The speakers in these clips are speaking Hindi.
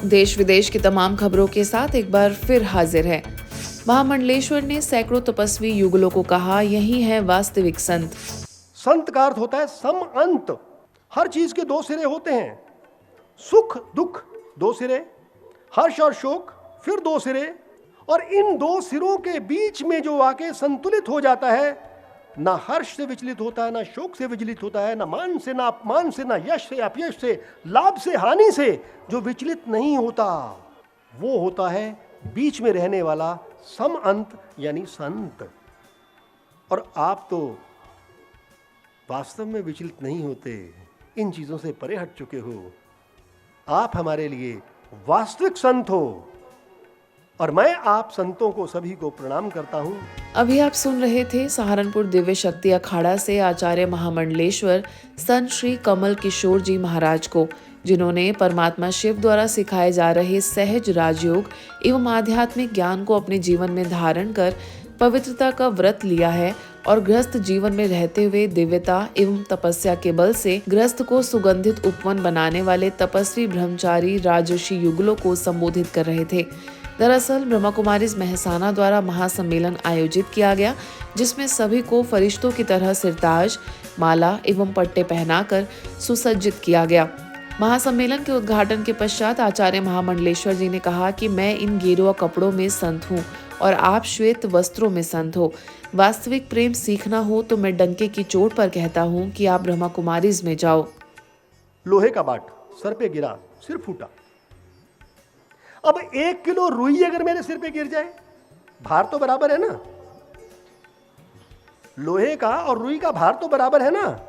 देश विदेश की तमाम खबरों के साथ एक बार फिर हाजिर है। महामंडलेश्वर ने सैकड़ों तपस्वी युगलों को कहा, यही है वास्तविक संत। संत का अर्थ होता है सम अंत। हर चीज के दो सिरे होते हैं, सुख दुख दो सिरे, हर्ष और शोक फिर दो सिरे, और इन दो सिरों के बीच में जो आके संतुलित हो जाता है, ना हर्ष से विचलित होता है, ना शोक से विचलित होता है, ना मान से ना अपमान से, ना यश से अपयश से, लाभ से हानि से, जो विचलित नहीं होता, वो होता है बीच में रहने वाला सम अंत यानी संत। और आप तो वास्तव में विचलित नहीं होते, इन चीजों से परे हट चुके हो। आप हमारे लिए वास्तविक संत हो, और मैं आप संतों को सभी को प्रणाम करता हूं। अभी आप सुन रहे थे सहारनपुर दिव्य शक्ति अखाड़ा से आचार्य महामंडलेश्वर संत श्री कमल किशोर जी महाराज को, जिन्होंने परमात्मा शिव द्वारा सिखाए जा रहे सहज राजयोग एवं आध्यात्मिक ज्ञान को अपने जीवन में धारण कर पवित्रता का व्रत लिया है और गृहस्थ जीवन में रहते हुए दिव्यता एवं तपस्या के बल से गृहस्थ को सुगंधित उपवन बनाने वाले तपस्वी ब्रह्मचारी राजर्षि युगलों को संबोधित कर रहे थे। दरअसल ब्रह्मा कुमारीज महसाना द्वारा महासम्मेलन आयोजित किया गया, जिसमें सभी को फरिश्तों की तरह सिरताज, माला एवं पट्टे पहनाकर सुसज्जित किया गया। महासम्मेलन के उद्घाटन के पश्चात आचार्य महामंडलेश्वर जी ने कहा कि मैं इन गेरुआ कपड़ों में संत हूँ और आप श्वेत वस्त्रों में संत हो। वास्तविक प्रेम सीखना हो तो मैं डंके की चोट पर कहता हूँ कि आप ब्रह्मा कुमारीज में जाओ। लोहे का बाट सर पे गिरा, सिर फूटा। अब 1 किलो रुई अगर मेरे सिर पे गिर जाए, भार तो बराबर है ना, लोहे का और रुई का भार तो बराबर है ना,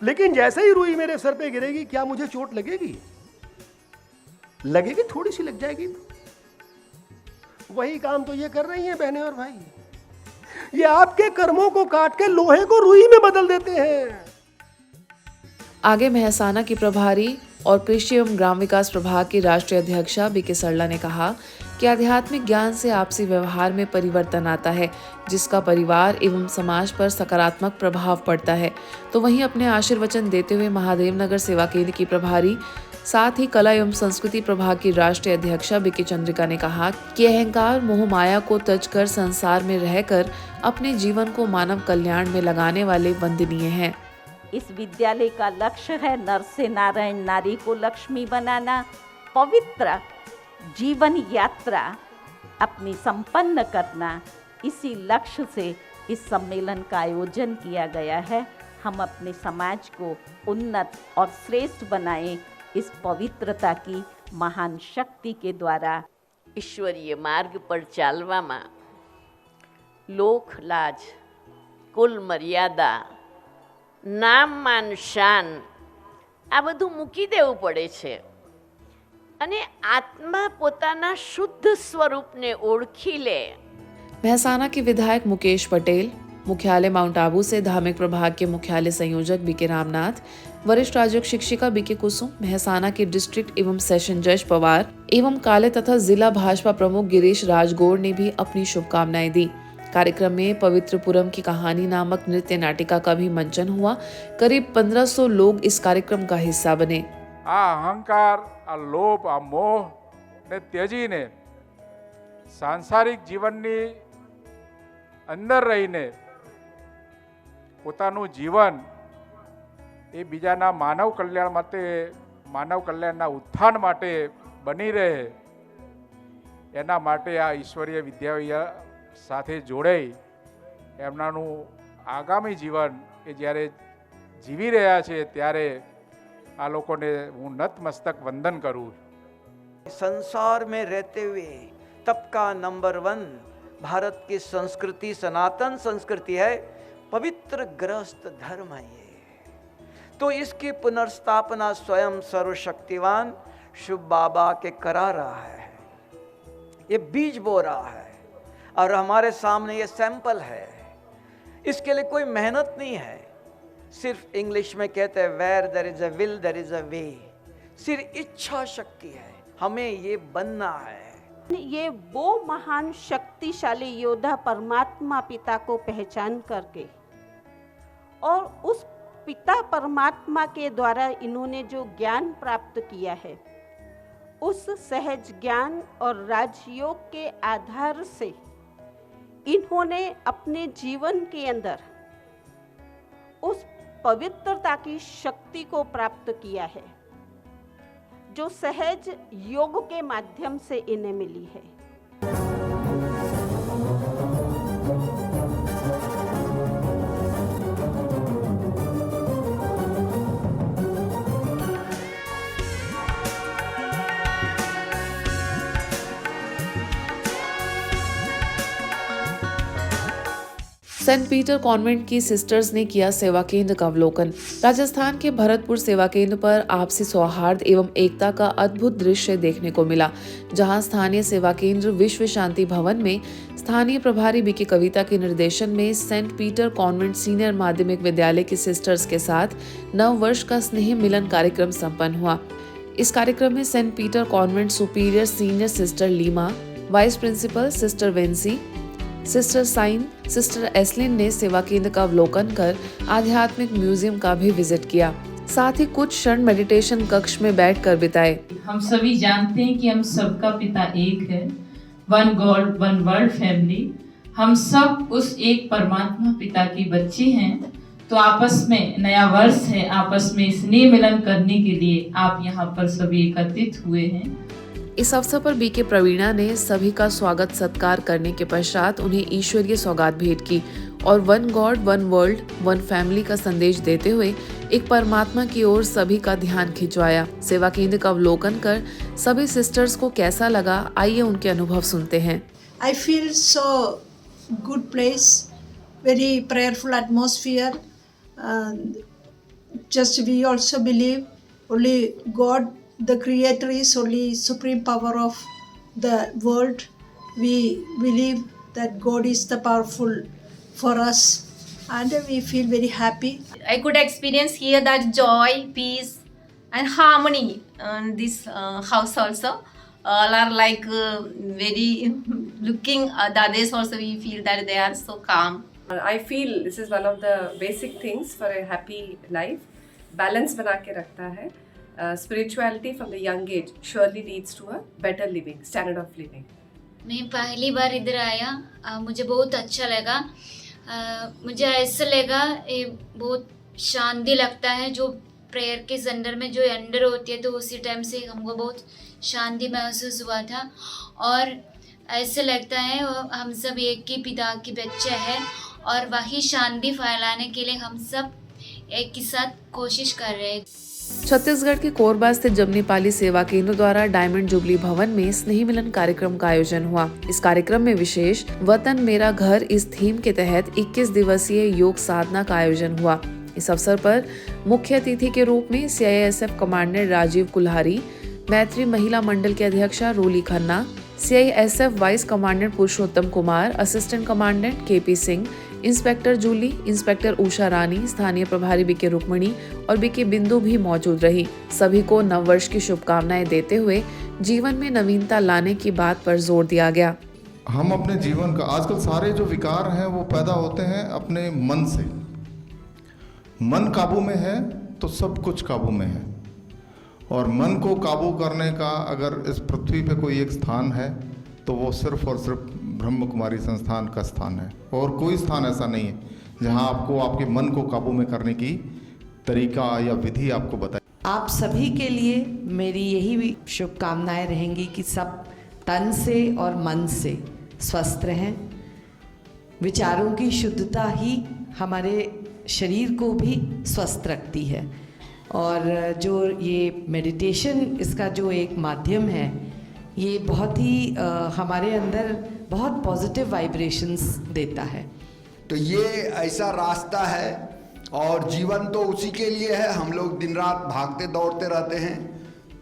लेकिन जैसे ही रुई मेरे सर पे गिरेगी, क्या मुझे चोट लगेगी? लगेगी, थोड़ी सी लग जाएगी। वही काम तो ये कर रही हैं बहनें और भाई, ये आपके कर्मों को काट के लोहे को रुई में बदल देते हैं। आगे महसाना की प्रभारी और कृषि एवं ग्राम विकास प्रभाग की राष्ट्रीय अध्यक्षा बीके सरला ने कहा कि आध्यात्मिक ज्ञान से आपसी व्यवहार में परिवर्तन आता है, जिसका परिवार एवं समाज पर सकारात्मक प्रभाव पड़ता है। तो वहीं अपने आशीर्वचन देते हुए महादेव नगर सेवा केंद्र की प्रभारी, साथ ही कला एवं संस्कृति प्रभाग की राष्ट्रीय अध्यक्षा बीके चंद्रिका ने कहा कि अहंकार मोह माया को त्यज कर संसार में रहकर अपने जीवन को मानव कल्याण में लगाने वाले वंदनीय हैं। इस विद्यालय का लक्ष्य है नर से नारायण, नारी को लक्ष्मी बनाना, पवित्र जीवन यात्रा अपनी संपन्न करना। इसी लक्ष्य से इस सम्मेलन का आयोजन किया गया है। हम अपने समाज को उन्नत और श्रेष्ठ बनाएं इस पवित्रता की महान शक्ति के द्वारा। ईश्वरीय मार्ग पर चालવામાં લોક લાજ, કુલ મર્યાદા, નામ માન શાન આ બધું મૂકી દેવું પડે છે અને આત્મા પોતાના શુદ્ધ સ્વરૂપને ઓળખી લે। महसाना के विधायक मुकेश पटेल, मुख्यालय माउंट आबू से धार्मिक प्रभाग के मुख्यालय संयोजक बीके रामनाथ, वरिष्ठ राजयोग शिक्षिका बीके कुसुम, महसाना के डिस्ट्रिक्ट एवं सेशन जज पवार एवं काले तथा जिला भाजपा प्रमुख गिरीश राजगौड़ ने भी अपनी शुभकामनाएं दी। कार्यक्रम में पवित्रपुरम की कहानी नामक नृत्य नाटिका का भी मंचन हुआ। करीब 1500 लोग इस कार्यक्रम का हिस्सा बने। आ अहंकार, आ लोभ, आ मोह ने त्यजीने सांसारिक जीवननी अंदर रहीने પોતાનું જીવન એ બીજાના માનવ કલ્યાણ માટે, માનવ કલ્યાણના ઉત્થાન માટે બની રહે, એના માટે આ ઈશ્વરીય વિદ્યાલય સાથે જોડાઈ એમનાનું આગામી જીવન એ જ્યારે જીવી રહ્યા છે ત્યારે આ લોકોને હું નતમસ્તક વંદન કરું। संसार में रहते हुए तप का नंबर 1 भारत की संस्कृति सनातन संस्कृति है, पवित्र गृहस्थ धर्म है ये। तो इसकी पुनर्स्थापना स्वयं सर्वशक्तिवान शिव बाबा के करा रहा है, ये बीज बो रहा है और हमारे सामने ये सैंपल है। इसके लिए कोई मेहनत नहीं है, सिर्फ इंग्लिश में कहते हैं where there is a will there is a way. सिर्फ इच्छा शक्ति है, हमें ये बनना है। ये वो महान शक्तिशाली योद्धा परमात्मा पिता को पहचान करके और उस पिता परमात्मा के द्वारा इन्होंने जो ज्ञान प्राप्त किया है उस सहज ज्ञान और राजयोग के आधार से इन्होंने अपने जीवन के अंदर उस पवित्रता की शक्ति को प्राप्त किया है जो सहज योग के माध्यम से इन्हें मिली है। सेंट पीटर कॉन्वेंट की सिस्टर्स ने किया सेवा केंद्र का अवलोकन। राजस्थान के भरतपुर सेवा केंद्र पर आपसी सौहार्द एवं एकता का अद्भुत दृश्य देखने को मिला, जहां स्थानीय सेवा केंद्र विश्व शांति भवन में स्थानीय प्रभारी बीके कविता के निर्देशन में सेंट पीटर कॉन्वेंट सीनियर माध्यमिक विद्यालय की सिस्टर्स के साथ नव वर्ष का स्नेह मिलन कार्यक्रम संपन्न हुआ। इस कार्यक्रम में Saint Peter convent superior senior sister Lima, vice principal sister Vency, sister साइन, सिस्टर एस्लिन ने सेवा केंद्र का अवलोकन कर आध्यात्मिक म्यूजियम का भी विजिट किया। साथ ही कुछ क्षण मेडिटेशन कक्ष में बैठकर बिताए। हम सभी जानते हैं कि हम सबका पिता एक है, one God one world family. हम सब उस एक परमात्मा पिता के बच्चे हैं। तो आपस में नया वर्ष है, आपस में स्नेह मिलन करने के लिए आप यहाँ पर सभी एकत्रित हुए हैं। इस अवसर पर बीके प्रवीणा ने सभी का स्वागत सत्कार करने के पश्चात उन्हें ईश्वरीय सौगात भेंट की और one God one world one family का संदेश देते हुए एक परमात्मा की ओर सभी का ध्यान खिंचवाया। सेवा केंद्र का अवलोकन कर सभी सिस्टर्स को कैसा लगा, आइए उनके अनुभव सुनते हैं। I feel so good place, very prayerful atmosphere. Just we also believe only God, the Creator, is only supreme power of the world. We believe that God is the powerful for us, and we feel very happy. I could experience here that joy, peace, and harmony in this house also. All are like very looking. The others also we feel that they are so calm. I feel this is one of the basic things for a happy life. Balance बना के रखता है. Spirituality from the young age surely leads to a better living, standard of living. मैं पहली बार इधर आया, मुझे बहुत अच्छा लगा। मुझे ऐसा लगा ये बहुत शांति लगता है। जो प्रेयर के अंदर में जो अंदर होती है तो उसी टाइम से हमको बहुत शांति महसूस हुआ था और ऐसे लगता है हम सब एक ही पिता के बच्चे हैं और वही शांति फैलाने के लिए हम सब एक ही साथ कोशिश कर रहे हैं। छत्तीसगढ़ के कोरबा स्थित जमनीपाली सेवा केंद्र द्वारा डायमंड जुबली भवन में स्नेह मिलन कार्यक्रम का आयोजन हुआ। इस कार्यक्रम में विशेष वतन मेरा घर इस थीम के तहत 21 दिवसीय योग साधना का आयोजन हुआ। इस अवसर पर मुख्य अतिथि के रूप में CISF कमांडेंट राजीव कुल्हारी, मैत्री महिला मंडल के अध्यक्षा Roli Khanna, CISF vice commandant Purushottam Kumar, assistant commandant KP Singh, inspector Julie, inspector Usha Rani, स्थानीय प्रभारी बीके रुक्मणी और बीके बिंदु भी मौजूद रही। सभी को नववर्ष की शुभकामनाएं देते हुए जीवन में नवीनता लाने की बात पर जोर दिया गया। हम अपने जीवन का, आजकल सारे जो विकार हैं वो पैदा होते हैं अपने मन से। मन काबू में है तो सब कुछ काबू में है और मन को काबू करने का अगर इस पृथ्वी पे कोई एक स्थान है तो वो सिर्फ और सिर्फ ब्रह्म कुमारी संस्थान का स्थान है और कोई स्थान ऐसा नहीं है जहां आपको आपके मन को काबू में करने की तरीका या विधि आपको बताए। आप सभी के लिए मेरी यही शुभकामनाएं रहेंगी कि सब तन से और मन से स्वस्थ रहें। विचारों की शुद्धता ही हमारे शरीर को भी स्वस्थ रखती है और जो ये मेडिटेशन इसका जो एक माध्यम है ये बहुत ही हमारे अंदर बहुत पॉजिटिव वाइब्रेशंस देता है। तो ये ऐसा रास्ता है और जीवन तो उसी के लिए है। हम लोग दिन रात भागते दौड़ते रहते हैं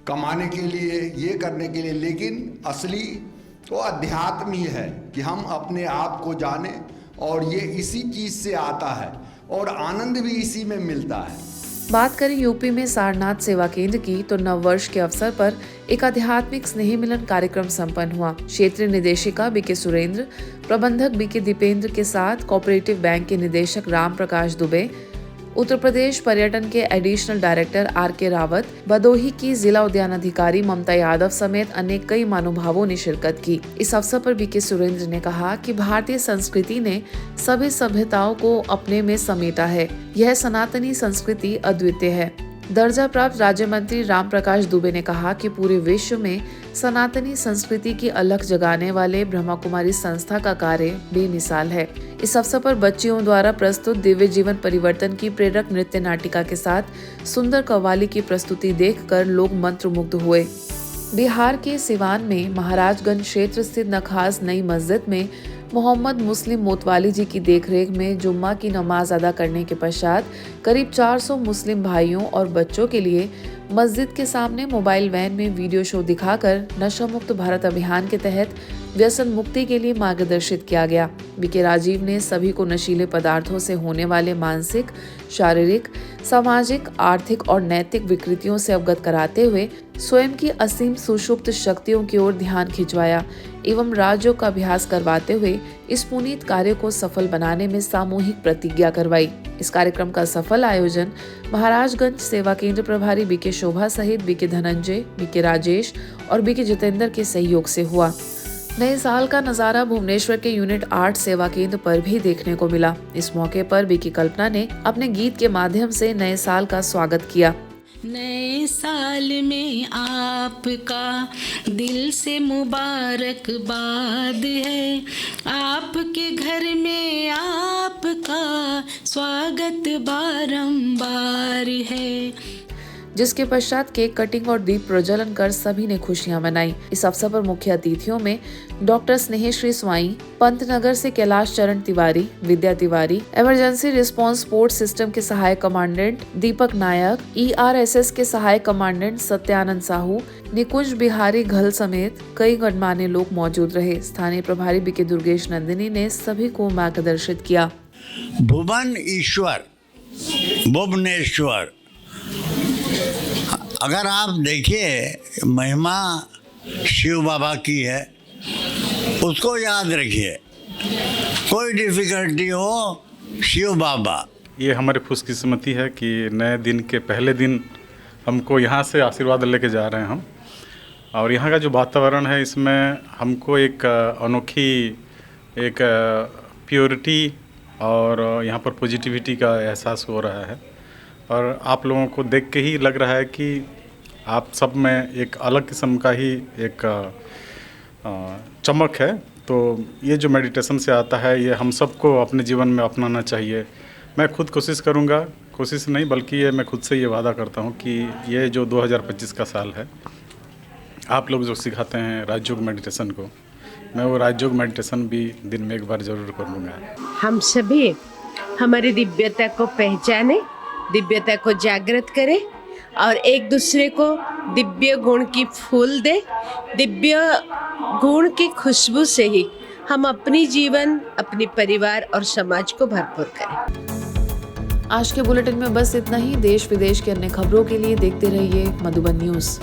कमाने के लिए, ये करने के लिए, लेकिन असली तो अध्यात्म ही है कि हम अपने आप को जाने और ये इसी चीज़ से आता है और आनंद भी इसी में मिलता है। बात करें यूपी में सारनाथ सेवा केंद्र की तो नववर्ष के अवसर पर एक आध्यात्मिक स्नेह मिलन कार्यक्रम संपन्न हुआ। क्षेत्रीय निदेशिका बीके सुरेंद्र, प्रबंधक बीके दीपेंद्र के साथ कोऑपरेटिव बैंक के निदेशक राम प्रकाश दुबे, उत्तर प्रदेश पर्यटन के additional director R K. Rawat, Bhadohi की जिला उद्यान अधिकारी ममता यादव समेत अन्य कई महानुभावों ने शिरकत की। इस अवसर पर बी.के. सुरेंद्र ने कहा कि भारतीय संस्कृति ने सभी सभ्यताओं को अपने में समेटा है। यह सनातनी संस्कृति अद्वितीय है। दर्जा प्राप्त राज्य मंत्री राम प्रकाश दुबे ने कहा कि पूरे विश्व में सनातनी संस्कृति की अलख जगाने वाले ब्रह्मा कुमारी संस्था का कार्य बेमिसाल है। इस अवसर पर बच्चियों द्वारा प्रस्तुत दिव्य जीवन परिवर्तन की प्रेरक नृत्य नाटिका के साथ सुंदर कव्वाली की प्रस्तुति देखकर लोग मंत्रमुग्ध हुए। बिहार के सिवान में महाराजगंज क्षेत्र स्थित नखास नई मस्जिद में मोहम्मद मुस्लिम मोतवाली जी की देखरेख में जुम्मा की नमाज अदा करने के पश्चात करीब 400 मुस्लिम भाइयों और बच्चों के लिए मस्जिद के सामने मोबाइल वैन में वीडियो शो दिखाकर नशा मुक्त भारत अभियान के तहत व्यसन मुक्ति के लिए मार्गदर्शित किया गया। बी.के. राजीव ने सभी को नशीले पदार्थों से होने वाले मानसिक, शारीरिक, सामाजिक, आर्थिक और नैतिक विकृतियों से अवगत कराते हुए स्वयं की असीम सुषुप्त शक्तियों की ओर ध्यान खिंचवाया एवं राजयोग का अभ्यास करवाते हुए इस पुनीत कार्य को सफल बनाने में सामूहिक प्रतिज्ञा करवाई। इस कार्यक्रम का सफल आयोजन महाराजगंज सेवा केंद्र प्रभारी बी.के. शोभा सहित बी.के. धनंजय, बी.के. राजेश और बी.के. जितेंद्र के सहयोग से हुआ। नए साल का नजारा भुवनेश्वर के यूनिट 8 सेवा केंद्र पर भी देखने को मिला। इस मौके पर बी.के. कल्पना ने अपने गीत के माध्यम से नए साल का स्वागत किया। नए साल में आपका दिल से मुबारकबाद है, आपके घर में आपका स्वागत बारंबार है। जिसके पश्चात केक कटिंग और दीप प्रज्वलन कर सभी ने खुशियां मनाई। इस अवसर पर मुख्य अतिथियों में डॉक्टर स्नेहश्री स्वाई, पंतनगर से Kailash Charan Tiwari, Vidya Tiwari, emergency response support system के सहायक कमांडेंट दीपक नायक, ERSS के सहायक कमांडेंट सत्यानंद साहू, निकुंज बिहारी घल समेत कई गणमान्य लोग मौजूद रहे। स्थानीय प्रभारी बी.के. दुर्गेश नंदिनी ने सभी को मार्गदर्शित किया। भुवन ईश्वर, भुवनेश्वर, अगर आप देखिए महिमा शिव बाबा की है, उसको याद रखिए। कोई डिफिकल्टी हो, शिव बाबा। ये हमारी खुशकिस्मती है कि नए दिन के पहले दिन हमको यहाँ से आशीर्वाद लेके जा रहे हैं हम। और यहाँ का जो वातावरण है, इसमें हमको एक अनोखी एक प्योरिटी और यहाँ पर पॉजिटिविटी का एहसास हो रहा है। और आप लोगों को देख के ही लग रहा है कि आप सब में एक अलग किस्म का ही एक चमक है। तो ये जो मेडिटेशन से आता है, ये हम सबको अपने जीवन में अपनाना चाहिए। मैं खुद कोशिश करूँगा, कोशिश नहीं बल्कि ये मैं खुद से ये वादा करता हूँ कि ये जो 2025 का साल है, आप लोग जो सिखाते हैं राजयोग मेडिटेशन को, मैं वो राजयोग मेडिटेशन भी दिन में एक बार ज़रूर करूँगा। हम सभी हमारी दिव्यता को पहचाने, दिव्यता को जागृत करें और एक दूसरे को दिव्य गुण की फूल दे। दिव्य गुण की खुशबू से ही हम अपनी जीवन, अपनी परिवार और समाज को भरपूर करें। आज के बुलेटिन में बस इतना ही। देश विदेश के अन्य खबरों के लिए देखते रहिए मधुबन न्यूज़।